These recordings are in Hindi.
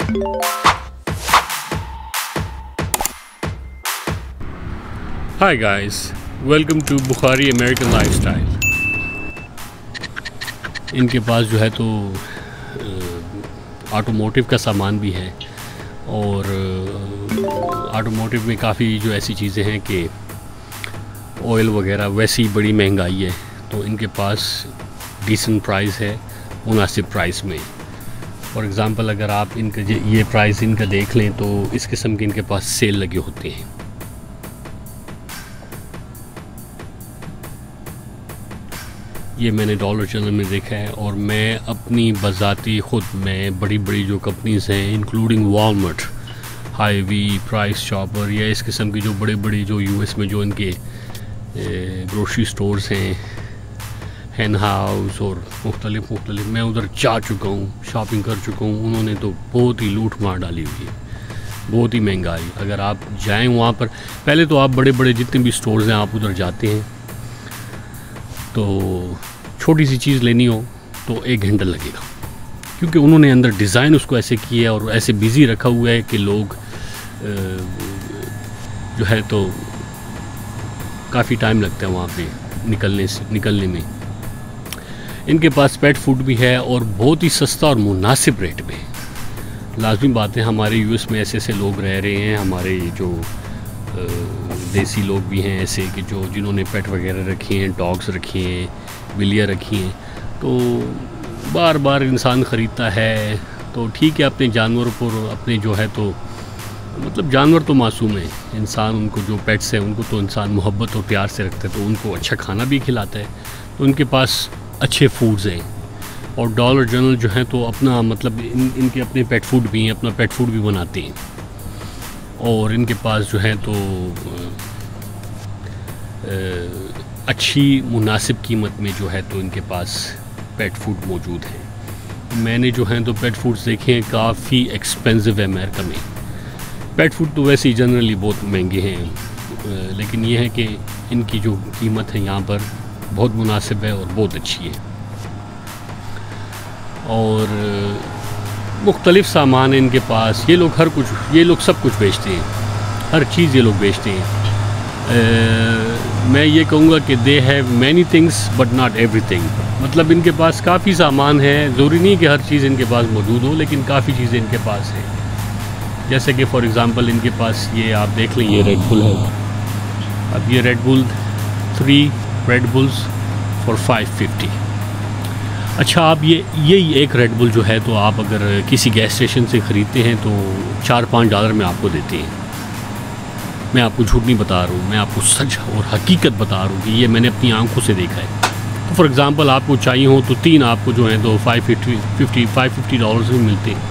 Hi guys, welcome to Bukhari American Lifestyle। इनके पास जो है तो ऑटोमोटिव का सामान भी है और ऑटोमोटिव में काफ़ी जो ऐसी चीज़ें हैं कि ऑयल वगैरह वैसी बड़ी महंगाई है, तो इनके पास डिसेंट प्राइस है मुनासिब प्राइस में। फॉर एग्ज़ाम्पल अगर आप इनका ये प्राइस इनका देख लें तो इस किस्म के इनके पास सेल लगे होते हैं। ये मैंने डॉलर चैनल में देखा है और मैं अपनी बज़ाती ख़ुद में बड़ी बड़ी जो कंपनीज़ हैं including Walmart, heavy, price chopper या इस किस्म की जो बड़े बड़ी जो यूएस में जो इनके ग्रोसरी स्टोर्स हैं, हैन हाउस और मुख्तलिफ मैं उधर जा चुका हूँ, शॉपिंग कर चुका हूँ। उन्होंने तो बहुत ही लूट मार डाली हुई है, बहुत ही महंगाई। अगर आप जाएँ वहाँ पर, पहले तो आप बड़े बड़े जितने भी स्टोर्स हैं आप उधर जाते हैं तो छोटी सी चीज़ लेनी हो तो 1 घंटा लगेगा, क्योंकि उन्होंने अंदर डिज़ाइन उसको ऐसे किया और ऐसे बिज़ी रखा हुआ है कि लोग जो है तो काफ़ी टाइम लगता है वहाँ पे निकलने में। इनके पास पेट फूड भी है और बहुत ही सस्ता और मुनासिब रेट में। लाजमी बात है, हमारे यूएस में ऐसे ऐसे लोग रह रहे हैं, हमारे जो देसी लोग भी हैं ऐसे कि जो जिन्होंने पेट वगैरह रखे हैं, डॉग्स रखे हैं, बिल्लियाँ रखी हैं, तो बार बार इंसान ख़रीदता है। तो ठीक है, अपने जानवरों पर अपने जो है तो मतलब जानवर तो मासूम है, इंसान उनको जो पेट्स हैं उनको तो इंसान मोहब्बत और प्यार से रखता है, तो उनको अच्छा खाना भी खिलाता है। तो उनके पास अच्छे फूड्स हैं और डॉलर जनरल जो है तो अपना मतलब इनके अपने पेट फूड भी हैं, अपना पेट फूड भी बनाते हैं और इनके पास जो है तो अच्छी मुनासिब कीमत में जो है तो इनके पास पेट फूड मौजूद है। मैंने जो है तो पेट फूड्स देखे हैं, काफ़ी एक्सपेंसिव है अमेरिका में। पेट फूड तो वैसे ही जनरली बहुत महंगे हैं, लेकिन ये है कि इनकी जो कीमत है यहाँ पर बहुत मुनासिब है और बहुत अच्छी है। और मुख्तलिफ़ सामान है इनके पास। ये लोग सब कुछ बेचते हैं, हर चीज़ ये लोग बेचते हैं। मैं ये कहूँगा कि they have many things but not everything. मतलब इनके पास काफ़ी सामान है, ज़रूरी नहीं कि हर चीज़ इनके पास मौजूद हो, लेकिन काफ़ी चीज़ें इनके पास है। जैसे कि फॉर एग्ज़ाम्पल इनके पास ये आप देख लें, ये रेड बुल है। अब ये red bull 3 red bulls for $5.50। अच्छा, आप ये एक रेड बुल जो है तो आप अगर किसी गैस स्टेशन से ख़रीदते हैं तो $4-5 में आपको देते हैं। मैं आपको झूठ नहीं बता रहा हूँ, मैं आपको सच और हकीकत बता रहा हूँ कि ये मैंने अपनी आंखों से देखा है। तो फॉर एग्ज़ाम्पल आपको चाहिए हो तो 3 आपको जो है तो $550 में मिलते हैं।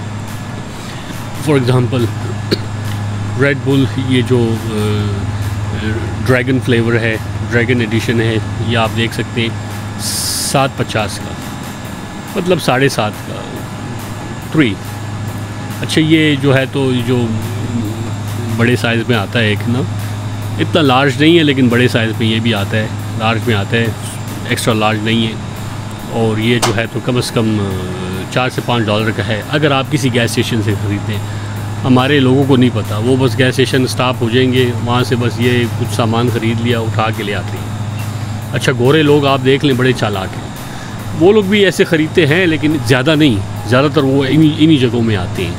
फॉर एग्ज़ाम्पल रेड बुल ये जो ड्रैगन फ्लेवर है, ड्रैगन एडिशन है, ये आप देख सकते हैं 7.50 का, मतलब 7.5 का 3। अच्छा, ये जो है तो जो बड़े साइज़ में आता है एक ना, इतना लार्ज नहीं है लेकिन बड़े साइज़ में ये भी आता है, लार्ज में आता है, एक्स्ट्रा लार्ज नहीं है। और ये जो है तो कम से कम $4 से $5 का है अगर आप किसी गैस स्टेशन से ख़रीदें। हमारे लोगों को नहीं पता, वो बस गैस स्टेशन स्टॉप हो जाएंगे, वहाँ से बस ये कुछ सामान ख़रीद लिया, उठा के ले आते हैं। अच्छा, गोरे लोग आप देख लें बड़े चालाक हैं, वो लोग भी ऐसे ख़रीदते हैं लेकिन ज़्यादा नहीं, ज़्यादातर वो इन्हीं जगहों में आते हैं।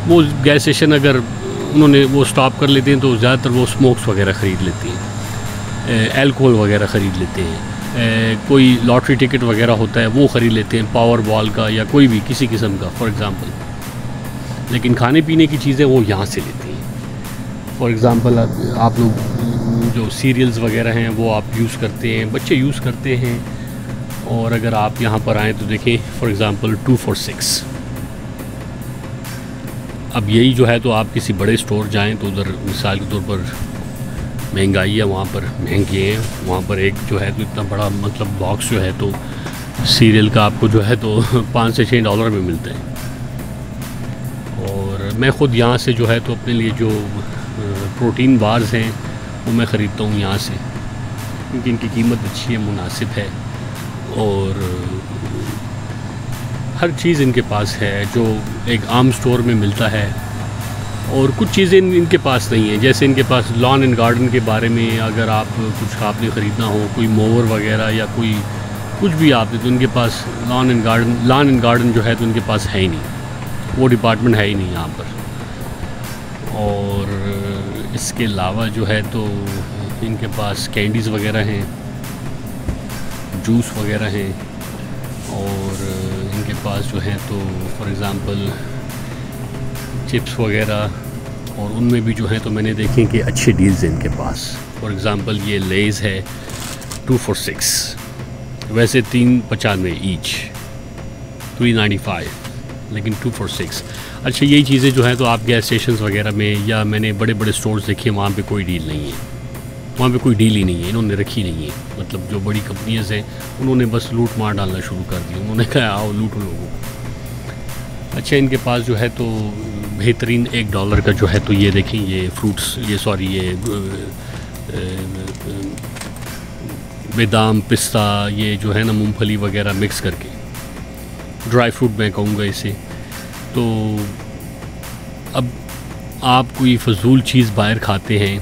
वो गैस स्टेशन अगर उन्होंने वो स्टॉप कर लेते हैं तो ज़्यादातर वो स्मोक्स वगैरह ख़रीद लेते हैं, अल्कोहल वगैरह ख़रीद लेते हैं, कोई लॉटरी टिकट वगैरह होता है वो ख़रीद लेते हैं, पावर बॉल का या कोई भी किसी किस्म का फॉर एग्ज़ाम्पल। लेकिन खाने पीने की चीज़ें वो यहाँ से लेते हैं। फॉर एग्ज़ाम्पल आप लोग जो सीरियल्स वगैरह हैं वो आप यूज़ करते हैं, बच्चे यूज़ करते हैं। और अगर आप यहाँ पर आएँ तो देखें फॉर एग्ज़ाम्पल 2 for $6। अब यही जो है तो आप किसी बड़े स्टोर जाएं तो उधर मिसाल के तौर पर महंगाई है, वहाँ पर महंगे हैं, वहाँ पर एक जो है तो इतना बड़ा मतलब बॉक्स जो है तो सीरियल का आपको जो है तो $5 से $6 में मिलता है। और मैं ख़ुद यहाँ से जो है तो अपने लिए जो प्रोटीन बार्स हैं वो मैं ख़रीदता हूँ यहाँ से, क्योंकि इनकी कीमत अच्छी है, मुनासिब है। और हर चीज़ इनके पास है जो एक आम स्टोर में मिलता है, और कुछ चीज़ें इनके पास नहीं है। जैसे इनके पास लॉन एंड गार्डन के बारे में अगर आप कुछ आपने ख़रीदना हो, कोई मोवर वगैरह या कोई कुछ भी आपने, तो इनके पास लॉन एंड गार्डन जो है तो इनके पास है ही नहीं, वो डिपार्टमेंट है ही नहीं यहाँ पर। और इसके अलावा जो है तो इनके पास कैंडीज़ वगैरह हैं, जूस वगैरह हैं, और इनके पास जो है तो फॉर एग्ज़ाम्पल चिप्स वगैरह, और उनमें भी जो है तो मैंने देखे कि अच्छे डील्स हैं इनके पास। फॉर एग्ज़ाम्पल ये लेज़ है 2 for 6, वैसे 3.95 ईच, 3.95, लेकिन 2 for 6। अच्छा, यही चीज़ें जो हैं तो आप गैस स्टेशन वगैरह में या मैंने बड़े बड़े स्टोर्स देखे, वहाँ पे कोई डील नहीं है, वहाँ पे कोई डील ही नहीं है, इन्होंने रखी नहीं है। मतलब जो बड़ी कंपनीज़ हैं उन्होंने बस लूट मार डालना शुरू कर दिया, उन्होंने कहा आओ लूटो लोगों को। अच्छा, इनके पास जो है तो बेहतरीन $1 का जो है तो ये देखें, ये फ्रूट्स, ये सॉरी ये बादाम, पिस्ता, ये जो है ना मूंगफली वगैरह मिक्स करके, ड्राई फ्रूट मैं कहूँगा इसे। तो अब आप कोई फ़जूल चीज़ बाहर खाते हैं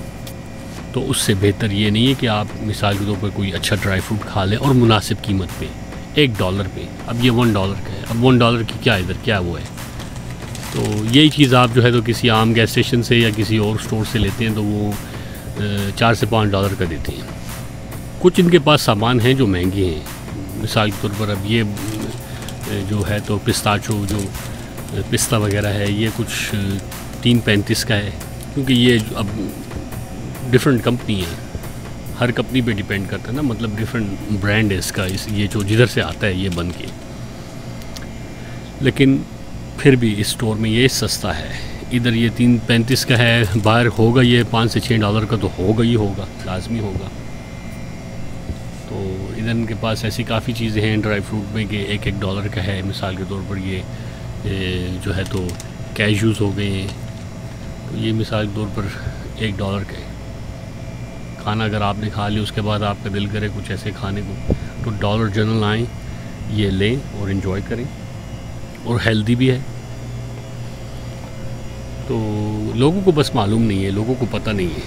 तो उससे बेहतर ये नहीं है कि आप मिसाल के तौर पर कोई अच्छा ड्राई फ्रूट खा लें और मुनासिब कीमत पे, $1 पे। अब ये $1 का है, अब $1 की क्या इधर क्या वो है। तो यही चीज़ आप जो है तो किसी आम गैस स्टेशन से या किसी और स्टोर से लेते हैं तो वो $4 से $5 का देते हैं। कुछ इनके पास सामान हैं जो महंगे हैं, मिसाल के तौर पर अब ये जो है तो पिस्ताचो, जो पिस्ता वगैरह है, ये कुछ 3.35 का है, क्योंकि ये अब डिफरेंट कंपनी है, हर कंपनी पे डिपेंड करता है ना, मतलब डिफरेंट ब्रांड है इसका, ये जो जिधर से आता है ये बन के। लेकिन फिर भी इस स्टोर में ये सस्ता है, इधर ये 3.35 का है, बाहर होगा ये $5 से $6 का तो होगा ही होगा, लाजमी होगा। तो इधर इनके पास ऐसी काफ़ी चीज़ें हैं ड्राई फ्रूट में कि $1 का है। मिसाल के तौर पर ये जो है तो कैश्यूज़ हो गए हैं, तो ये मिसाल के तौर पर $1 का है। खाना अगर आपने खा लिया उसके बाद आपका दिल करे कुछ ऐसे खाने को, तो डॉलर जनरल आएँ, ये लें और इन्जॉय करें, और हेल्दी भी है। तो लोगों को बस मालूम नहीं है, लोगों को पता नहीं है,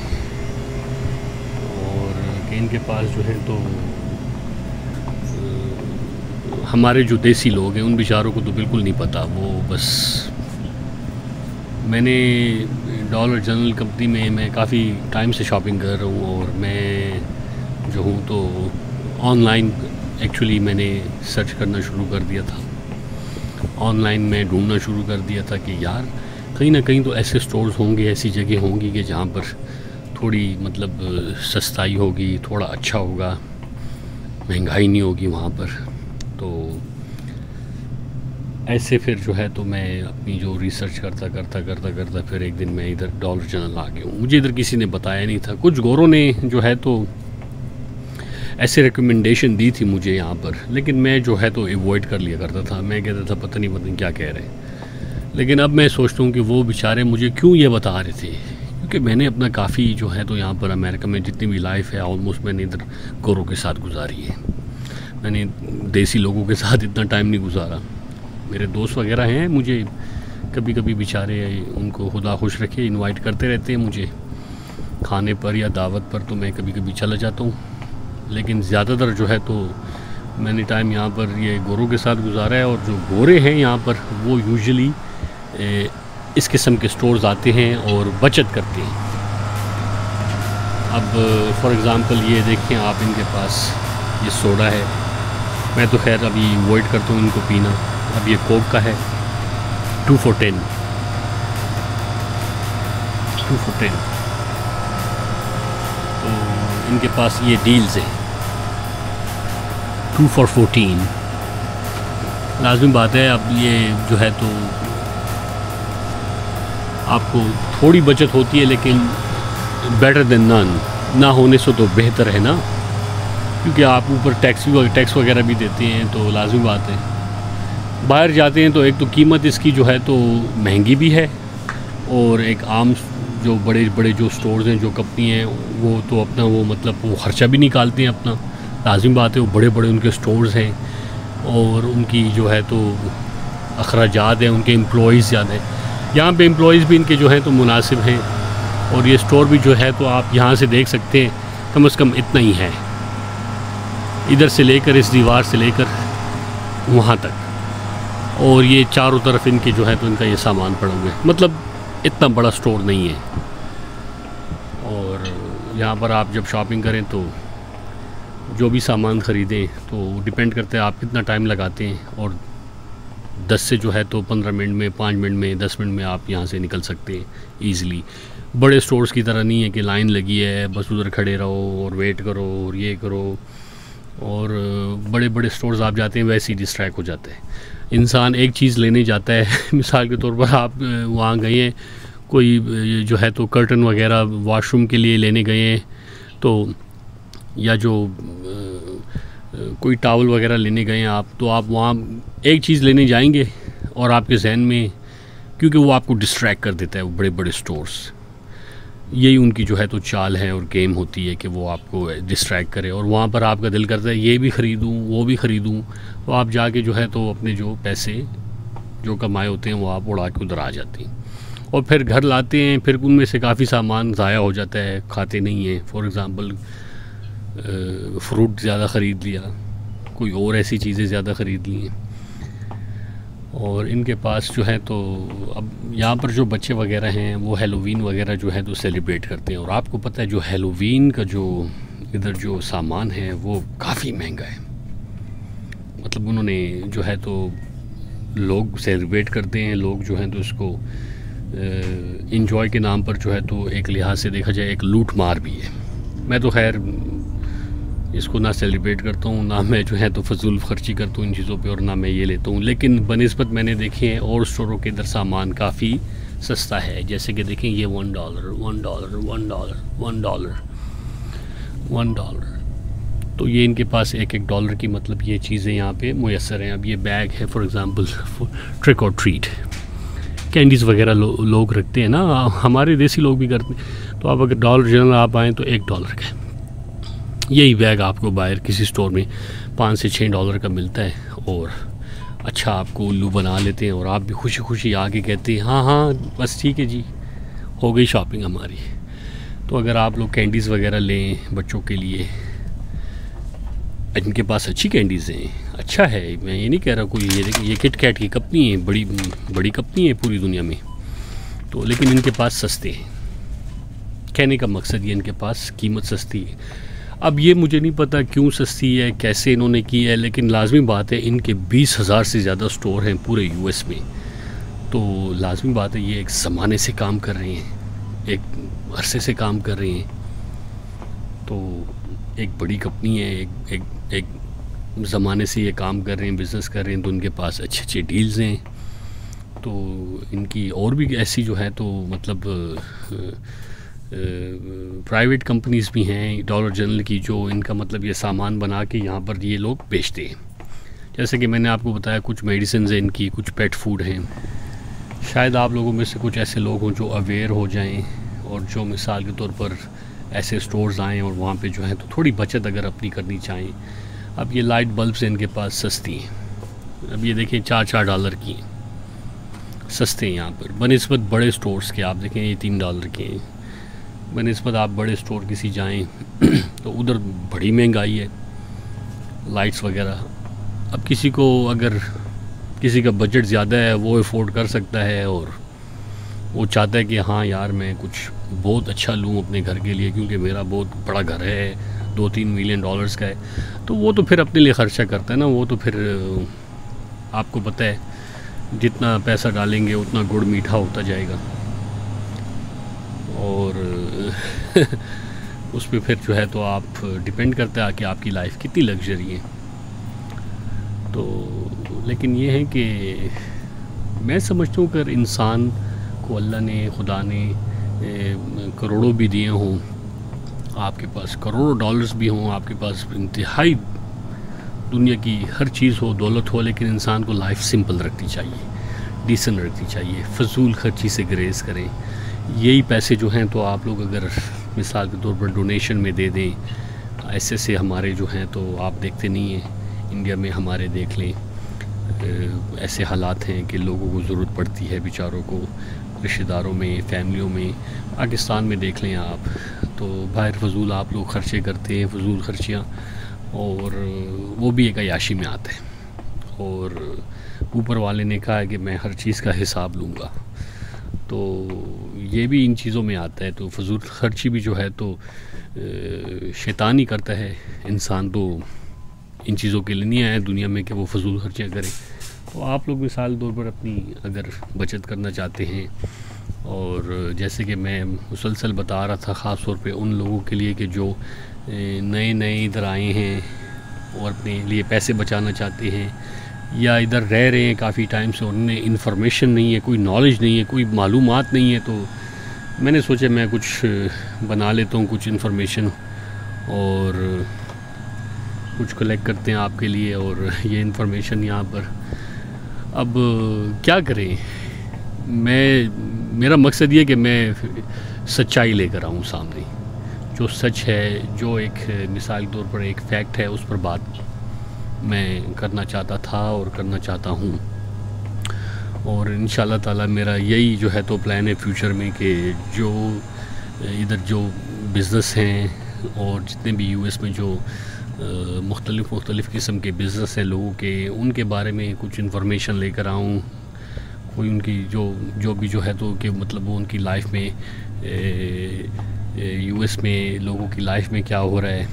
और कि इनके पास जो है तो हमारे जो देसी लोग हैं उन बेचारों को तो बिल्कुल नहीं पता। वो बस, मैंने डॉलर जनरल कंपनी में मैं काफ़ी टाइम से शॉपिंग कर रहा हूँ, और मैं जो हूँ तो ऑनलाइन एक्चुअली मैंने सर्च करना शुरू कर दिया था, ऑनलाइन में ढूंढना शुरू कर दिया था कि यार कहीं ना कहीं तो ऐसे स्टोर्स होंगे, ऐसी जगह होंगी कि जहाँ पर थोड़ी मतलब सस्ताई होगी, थोड़ा अच्छा होगा, महंगाई नहीं होगी वहाँ पर। तो ऐसे फिर जो है तो मैं अपनी जो रिसर्च करता फिर एक दिन मैं इधर डॉलर जनरल आ गया हूँ। मुझे इधर किसी ने बताया नहीं था, कुछ गोरों ने जो है तो ऐसे रिकमेंडेशन दी थी मुझे यहाँ पर, लेकिन मैं जो है तो अवॉइड कर लिया करता था। मैं कहता था पता नहीं क्या कह रहे हैं। लेकिन अब मैं सोचता हूँ कि वो बेचारे मुझे क्यों ये बता रहे थे, क्योंकि मैंने अपना काफ़ी जो है तो यहाँ पर अमेरिका में जितनी भी लाइफ है ऑलमोस्ट मैंने इधर गोरों के साथ गुजारी है। मैंने देसी लोगों के साथ इतना टाइम नहीं गुजारा। मेरे दोस्त वगैरह हैं, मुझे कभी कभी बेचारे उनको खुदा खुश रखे इनवाइट करते रहते हैं मुझे खाने पर या दावत पर, तो मैं कभी कभी चला जाता हूँ। लेकिन ज़्यादातर जो है तो मैंने टाइम यहाँ पर ये गोरों के साथ गुजारा है, और जो गोरे हैं यहाँ पर वो यूजुअली इस किस्म के स्टोर्स आते हैं और बचत करते हैं। अब फॉर एग्ज़ाम्पल ये देखें आप, इनके पास ये सोडा है, मैं तो खैर अभी अवॉइड करता हूँ इनको पीना। अब ये कोक का है 2 for 10, 2 for 10। तो इनके पास ये डील्स हैं 2 for 14। लाजमी बात है, अब ये जो है तो आपको थोड़ी बचत होती है, लेकिन बेटर देन नन, ना होने से तो बेहतर है ना, क्योंकि आप ऊपर टैक्स वगैरह भी देते हैं। तो लाजमी बात है, बाहर जाते हैं तो एक तो कीमत इसकी जो है तो महंगी भी है, और एक आम जो बड़े बड़े जो स्टोर्स हैं, जो कंपनी हैं, वो तो अपना वो मतलब वो ख़र्चा भी निकालते हैं अपना। लाजिम बात है, वो बड़े बड़े उनके स्टोर्स हैं, और उनकी जो है तो अखराजात हैं उनके, एम्प्लॉइज़ ज़्यादा हैं। यहाँ पे एम्प्लॉइज़ भी इनके जो हैं तो मुनासिब हैं, और ये स्टोर भी जो है तो आप यहाँ से देख सकते हैं कम से कम इतना ही है, इधर से लेकर इस दीवार से लेकर वहाँ तक, और ये चारों तरफ इनके जो है तो इनका ये सामान पड़ा हुआ है। मतलब इतना बड़ा स्टोर नहीं है। और यहाँ पर आप जब शॉपिंग करें तो जो भी सामान ख़रीदें तो डिपेंड करता है आप कितना टाइम लगाते हैं, और 10 से जो है तो 15 मिनट में, 5 मिनट में, 10 मिनट में आप यहाँ से निकल सकते हैं ईज़िली। बड़े स्टोर्स की तरह नहीं है कि लाइन लगी है बस उधर खड़े रहो और वेट करो और ये करो, और बड़े बड़े स्टोर्स आप जाते हैं वैसे ही डिस्ट्रैक्ट हो जाते हैं इंसान। एक चीज़ लेने जाता है मिसाल के तौर पर आप वहाँ गए हैं, कोई जो है तो कर्टन वगैरह वॉशरूम के लिए लेने गए हैं, तो या जो कोई टॉवल वगैरह लेने गए हैं आप, तो आप वहाँ एक चीज़ लेने जाएंगे और आपके जहन में, क्योंकि वो आपको डिस्ट्रैक्ट कर देता है वो बड़े बड़े स्टोर्स, यही उनकी जो है तो चाल है और गेम होती है कि वो आपको डिस्ट्रैक्ट करे, और वहाँ पर आपका दिल करता है ये भी ख़रीदूँ वो भी ख़रीदूँ, तो आप जाके जो है तो अपने जो पैसे जो कमाए होते हैं वो आप उड़ा के उधर आ जाते हैं, और फिर घर लाते हैं, फिर उनमें से काफ़ी सामान ज़ाया हो जाता है, खाते नहीं हैं। फॉर एग्ज़ाम्पल फ्रूट ज़्यादा ख़रीद लिया, कोई और ऐसी चीज़ें ज़्यादा ख़रीद ली हैं, और इनके पास जो है तो अब यहाँ पर जो बच्चे वगैरह हैं वो हेलोवीन वगैरह जो है तो सेलिब्रेट करते हैं, और आपको पता है जो हेलोवीन का जो इधर जो सामान है वो काफ़ी महंगा है। मतलब उन्होंने जो है तो लोग सेलिब्रेट करते हैं, लोग जो हैं तो इसको इंजॉय के नाम पर जो है तो एक लिहाज से देखा जाए एक लूट मार भी है। मैं तो खैर इसको ना सेलिब्रेट करता हूँ, ना मैं जो है तो फजूल खर्ची करता हूँ इन चीज़ों पे, और ना मैं ये लेता हूँ, लेकिन बनिस्बत मैंने देखे हैं और स्टोरों के इधर सामान काफ़ी सस्ता है। जैसे कि देखें ये $1 तो ये इनके पास $1 की मतलब ये चीज़ें यहाँ पे मुयसर हैं। अब ये बैग है फॉर एग्ज़ाम्पल ट्रिक और ट्रीट, कैंडीज़ वगैरह लोग रखते हैं ना, हमारे देसी लोग भी करते हैं, तो आप अगर डॉलर जनरल आप आएँ तो $1 का यही बैग आपको बाहर किसी स्टोर में $5 से $6 का मिलता है, और अच्छा आपको उल्लू बना लेते हैं, और आप भी खुशी खुशी आके कहते हैं हाँ हाँ बस ठीक है जी हो गई शॉपिंग हमारी। तो अगर आप लोग कैंडीज़ वगैरह लें बच्चों के लिए, इनके पास अच्छी कैंडीज़ हैं, अच्छा है, मैं ये नहीं कह रहा कोई ये किट कैट की कंपनी है, बड़ी बड़ी कंपनी है पूरी दुनिया में, तो लेकिन इनके पास सस्ते हैं। कहने का मकसद ये इनके पास कीमत सस्ती है। अब ये मुझे नहीं पता क्यों सस्ती है, कैसे इन्होंने की है, लेकिन लाजमी बात है इनके 20,000 से ज़्यादा स्टोर हैं पूरे यूएस में, तो लाजमी बात है ये एक ज़माने से काम कर रहे हैं, एक अरसे से काम कर रहे हैं, तो एक बड़ी कंपनी है, एक ज़माने से ये काम कर रहे हैं, बिज़नेस कर रहे हैं, तो उनके पास अच्छे अच्छे डील्स हैं। तो इनकी और भी ऐसी जो है तो मतलब प्राइवेट कंपनीज़ भी हैं डॉलर जनरल की, जो इनका मतलब ये सामान बना के यहाँ पर ये लोग बेचते हैं। जैसे कि मैंने आपको बताया कुछ मेडिसिन है इनकी, कुछ पेट फूड हैं। शायद आप लोगों में से कुछ ऐसे लोग हों जो अवेयर हो जाएं, और जो मिसाल के तौर पर ऐसे स्टोर्स आएँ और वहाँ पे जो है तो थोड़ी बचत अगर अपनी करनी चाहें। अब ये लाइट बल्ब्स इनके पास सस्ती हैं, अब ये देखें $4 की हैं, सस्ते हैं यहाँ पर बनिस्बत बड़े स्टोर्स के। आप देखें ये $3 के हैं, बनिस्बत आप बड़े स्टोर किसी जाएं तो उधर बड़ी महंगाई है लाइट्स वगैरह। अब किसी को अगर किसी का बजट ज़्यादा है वो अफोर्ड कर सकता है, और वो चाहता है कि हाँ यार मैं कुछ बहुत अच्छा लूँ अपने घर के लिए, क्योंकि मेरा बहुत बड़ा घर है, $2-3 मिलियन का है, तो वो तो फिर अपने लिए ख़र्चा करता है ना। वो तो फिर आपको पता है जितना पैसा डालेंगे उतना गुड़ मीठा होता जाएगा, और उस पर फिर जो है तो आप डिपेंड करता है कि आपकी लाइफ कितनी लग्जरी है। तो लेकिन ये है कि मैं समझता हूँ अगर इंसान को अल्लाह ने, खुदा ने करोड़ों भी दिए हों, आपके पास करोड़ों डॉलर्स भी हों, आपके पास इंतहाई दुनिया की हर चीज़ हो, दौलत हो, लेकिन इंसान को लाइफ सिंपल रखनी चाहिए, डिसेंट रखनी चाहिए, फजूल खर्ची से ग्रेज करें। यही पैसे जो हैं तो आप लोग अगर मिसाल के तौर पर डोनेशन में दे दें, ऐसे हमारे जो हैं तो आप देखते नहीं हैं इंडिया में, हमारे देख लें ऐसे हालात हैं कि लोगों को ज़रूरत पड़ती है बेचारों को, रिश्तेदारों में, फैमिलियों में। पाकिस्तान में देख लें आप तो बाहर फजूल आप लोग ख़र्चे करते हैं, फजूल खर्चियाँ, और वो भी एक अयाशी में आता है। और ऊपर वाले ने कहा है कि मैं हर चीज़ का हिसाब लूँगा, तो ये भी इन चीज़ों में आता है। तो फजूल खर्ची भी जो है तो शैतान ही करता है। इंसान तो इन चीज़ों के लिए नहीं आया दुनिया में कि वो फजूल खर्चियाँ करें। तो आप लोग मिसाल तौर पर अपनी अगर बचत करना चाहते हैं, और जैसे कि मैं मुसलसल बता रहा था ख़ास तौर पे उन लोगों के लिए कि जो नए नए इधर आए हैं और अपने लिए पैसे बचाना चाहते हैं, या इधर रह रहे हैं काफ़ी टाइम से, उन्हें इन्फॉर्मेशन नहीं है, कोई नॉलेज नहीं है, कोई मालूमात नहीं है, तो मैंने सोचा मैं कुछ बना लेता हूँ, कुछ इन्फॉर्मेशन और कुछ कलेक्ट करते हैं आपके लिए। और ये इन्फॉर्मेशन यहाँ पर अब क्या करें, मेरा मकसद ये कि मैं सच्चाई लेकर आऊँ सामने, जो सच है, जो एक मिसाल के तौर पर एक फैक्ट है, उस पर बात मैं करना चाहता था और करना चाहता हूँ। और इंशाल्लाह ताला मेरा यही जो है तो प्लान है फ्यूचर में कि जो इधर जो बिज़नेस हैं और जितने भी यूएस में जो मुख्तलिफ़ किस्म के बिज़नेस हैं लोगों के, उनके बारे में कुछ इन्फॉर्मेशन लेकर आऊँ। कोई उनकी जो भी जो है तो कि मतलब वो उनकी लाइफ में यूएस में लोगों की लाइफ में क्या हो रहा है,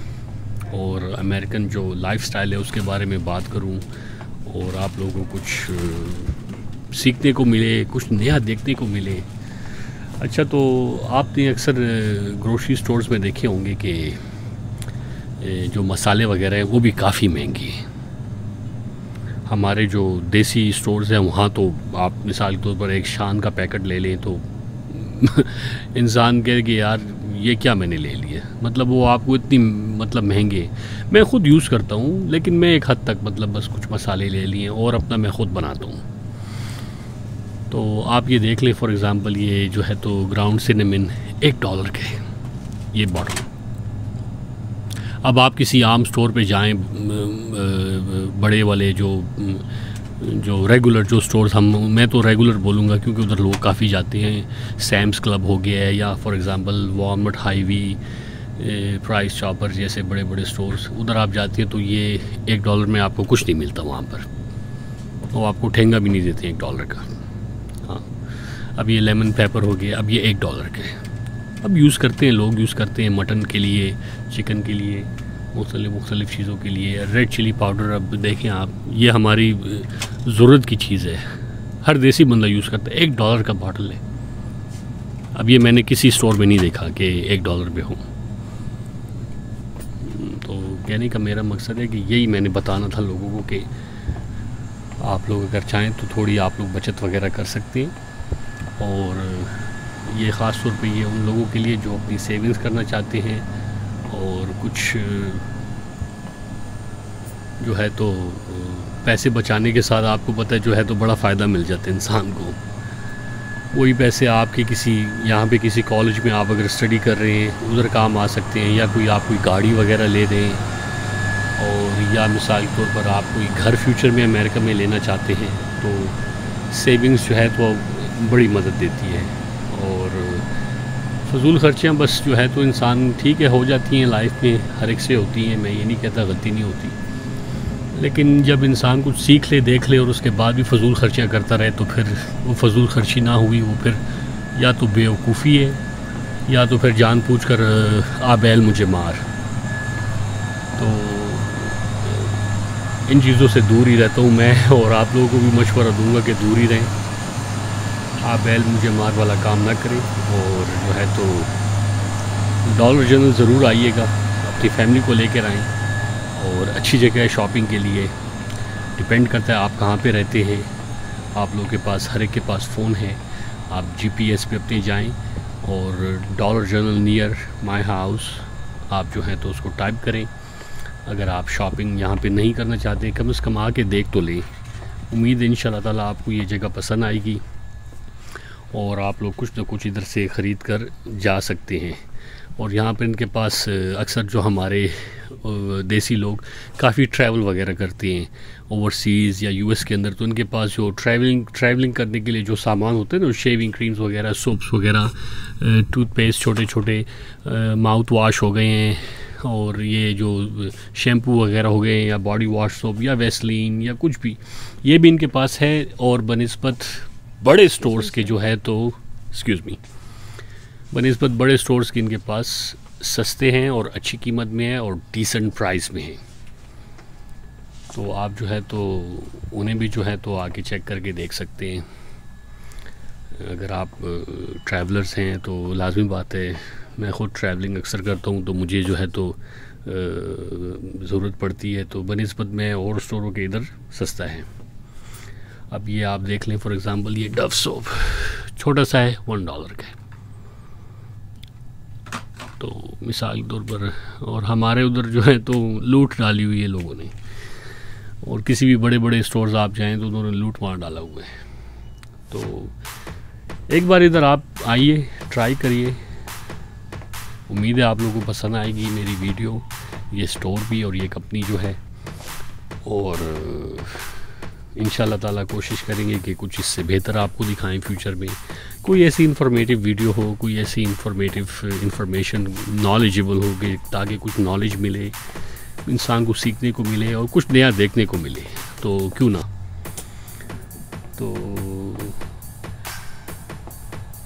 और अमेरिकन जो लाइफस्टाइल है उसके बारे में बात करूं, और आप लोगों को कुछ सीखने को मिले, कुछ नया देखने को मिले। अच्छा, तो आपने अक्सर ग्रोसरी स्टोर्स में देखे होंगे कि जो मसाले वगैरह हैं वो भी काफ़ी महंगे हैं। हमारे जो देसी स्टोर्स हैं वहाँ तो आप मिसाल के तौर पर एक शान का पैकेट ले लें तो इंसान कहे कि यार ये क्या मैंने ले लिया, मतलब वो आपको इतनी मतलब महंगे। मैं ख़ुद यूज़ करता हूँ, लेकिन मैं एक हद तक मतलब बस कुछ मसाले ले लिए और अपना मैं ख़ुद बनाता हूँ। तो आप ये देख लें फॉर एग्ज़ाम्पल, ये जो है तो ग्राउंड सिनेमन $1 के ये बॉटल। अब आप किसी आम स्टोर पे जाएं, बड़े वाले जो रेगुलर जो स्टोर्स, मैं तो रेगुलर बोलूँगा क्योंकि उधर लोग काफ़ी जाते हैं, सैम्स क्लब हो गया है, या for example Walmart, heavy, price chopper जैसे बड़े बड़े स्टोर्स, उधर आप जाते हैं तो ये $1 में आपको कुछ नहीं मिलता वहाँ पर, वो आपको ठेंगा भी नहीं देते $1 का। हाँ, अब ये लेमन पेपर हो गया, अब ये $1 के। अब यूज़ करते हैं लोग, यूज़ करते हैं मटन के लिए, चिकन के लिए, मुख्तलिफ़ चीज़ों के लिए। रेड चिली पाउडर, अब देखें आप, ये हमारी ज़रूरत की चीज़ है, हर देसी बंदा यूज़ करता है। $1 का बॉटल है। अब ये मैंने किसी स्टोर में नहीं देखा कि $1 पे हो। तो कहने का मेरा मकसद है कि यही मैंने बताना था लोगों को कि आप लोग अगर चाहें तो थोड़ी आप लोग बचत वगैरह कर सकते हैं। और ये ख़ास तौर पे ये उन लोगों के लिए जो अपनी सेविंग्स करना चाहते हैं, और कुछ जो है तो पैसे बचाने के साथ आपको पता है जो है तो बड़ा फ़ायदा मिल जाता है इंसान को। वही पैसे आपके किसी यहाँ पे किसी कॉलेज में आप अगर स्टडी कर रहे हैं उधर काम आ सकते हैं, या कोई आप कोई गाड़ी वगैरह ले दें, और या मिसाल के तौर पर आप कोई घर फ्यूचर में अमेरिका में लेना चाहते हैं तो सेविंग्स जो है तो बड़ी मदद देती है। और फजूल खर्चियाँ बस जो है तो इंसान ठीक है हो जाती हैं लाइफ में, हर एक से होती हैं, मैं ये नहीं कहता गलती नहीं होती, लेकिन जब इंसान कुछ सीख ले, देख ले और उसके बाद भी फजूल खर्चियाँ करता रहे तो फिर वो फजूल खर्ची ना हुई, वो फिर या तो बेवकूफ़ी है, या तो फिर जानबूझकर आ बैल मुझे मार। तो इन चीज़ों से दूर ही रहता हूँ मैं, और आप लोगों को भी मशवरा दूंगा कि दूर ही रहें, आप बैल मुझे मार वाला काम ना करें। और जो है तो डॉलर जनरल ज़रूर आइएगा, अपनी फैमिली को लेकर आएँ, और अच्छी जगह है शॉपिंग के लिए। डिपेंड करता है आप कहाँ पे रहते हैं, आप लोगों के पास हर एक के पास फ़ोन है, आप GPS पे अपने जाएं और dollar general near my house आप जो है तो उसको टाइप करें। अगर आप शॉपिंग यहाँ पे नहीं करना चाहते, कम से कम आके देख तो लें। उम्मीद है इंशाल्लाह ताला आपको ये जगह पसंद आएगी और आप लोग कुछ ना कुछ इधर से ख़रीद कर जा सकते हैं। और यहाँ पर इनके पास अक्सर जो हमारे देसी लोग काफ़ी ट्रैवल वगैरह करते हैं ओवरसीज़ या यूएस के अंदर, तो इनके पास जो ट्रैवलिंग करने के लिए जो सामान होते हैं ना, शेविंग क्रीम्स वगैरह, सोप्स वगैरह, टूथपेस्ट, छोटे छोटे माउथ वॉश हो गए हैं, और ये जो शैम्पू वगैरह हो गए या बॉडी वॉश सोप या वेस्लीन या कुछ भी, ये भी इनके पास है। और बनिस्बत बड़े स्टोर्स के जो है तो बनिस्बत बड़े स्टोर्स के इनके पास सस्ते हैं और अच्छी कीमत में है और डिसेंट प्राइस में है। तो आप जो है तो उन्हें भी जो है तो आके चेक करके देख सकते हैं। अगर आप ट्रैवलर्स हैं तो लाजमी बात है, मैं ख़ुद ट्रैवलिंग अक्सर करता हूँ, तो मुझे जो है तो ज़रूरत पड़ती है, तो बनिस्बत में और स्टोरों के इधर सस्ता है। अब ये आप देख लें, फॉर एग्ज़ाम्पल ये डव सोप छोटा सा है, $1 का है, तो मिसाल के तौर पर। और हमारे उधर जो है तो लूट डाली हुई है लोगों ने, और किसी भी बड़े बड़े स्टोर्स आप जाएं तो उन्होंने लूट मार डाला हुआ है। तो एक बार इधर आप आइए, ट्राई करिए, उम्मीद है आप लोगों को पसंद आएगी मेरी वीडियो, ये स्टोर भी और ये कंपनी जो है। और इंशाल्लाह ताला कोशिश करेंगे कि कुछ इससे बेहतर आपको दिखाएं फ्यूचर में। कोई ऐसी इंफॉर्मेटिव वीडियो हो, कोई ऐसी इंफॉर्मेशन नॉलेजेबल हो कि ताकि कुछ नॉलेज मिले, इंसान को सीखने को मिले और कुछ नया देखने को मिले, तो क्यों ना। तो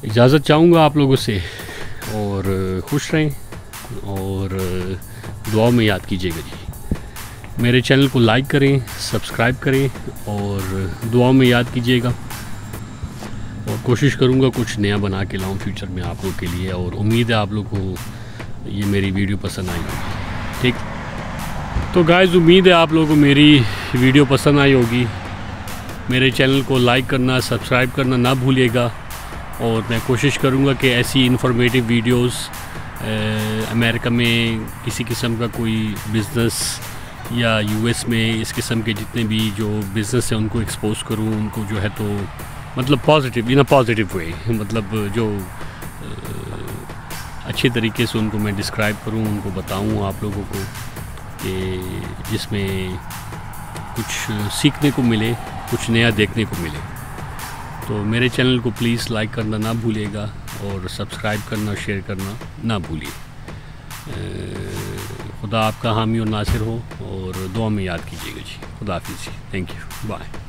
इजाज़त चाहूँगा आप लोगों से, और खुश रहें और दुआ में याद कीजिएगा जी। मेरे चैनल को लाइक करें, सब्सक्राइब करें और दुआ में याद कीजिएगा। और कोशिश करूँगा कुछ नया बना के लाऊं फ्यूचर में आप लोग के लिए, और उम्मीद है आप लोग को ये मेरी वीडियो पसंद आई होगी। ठीक, तो गाइस उम्मीद है आप लोगों को मेरी वीडियो पसंद आई होगी। मेरे चैनल को लाइक करना, सब्सक्राइब करना ना भूलिएगा, और मैं कोशिश करूँगा कि ऐसी इन्फॉर्मेटिव वीडियोस अमेरिका में किसी किस्म का कोई बिज़नेस या यूएस में इस किस्म के जितने भी जो बिज़नेस हैं उनको एक्सपोज करूँ, उनको जो है तो मतलब positive, in a positive way, मतलब जो अच्छे तरीके से उनको मैं डिस्क्राइब करूँ, उनको बताऊँ आप लोगों को कि जिसमें कुछ सीखने को मिले, कुछ नया देखने को मिले। तो मेरे चैनल को प्लीज़ लाइक करना ना भूलिएगा और सब्सक्राइब करना, शेयर करना ना भूलिए। खुदा आपका हामी और नासिर हो, और दुआ में याद कीजिएगा जी। खुदा हाफिज़ जी, थैंक यू, बाय।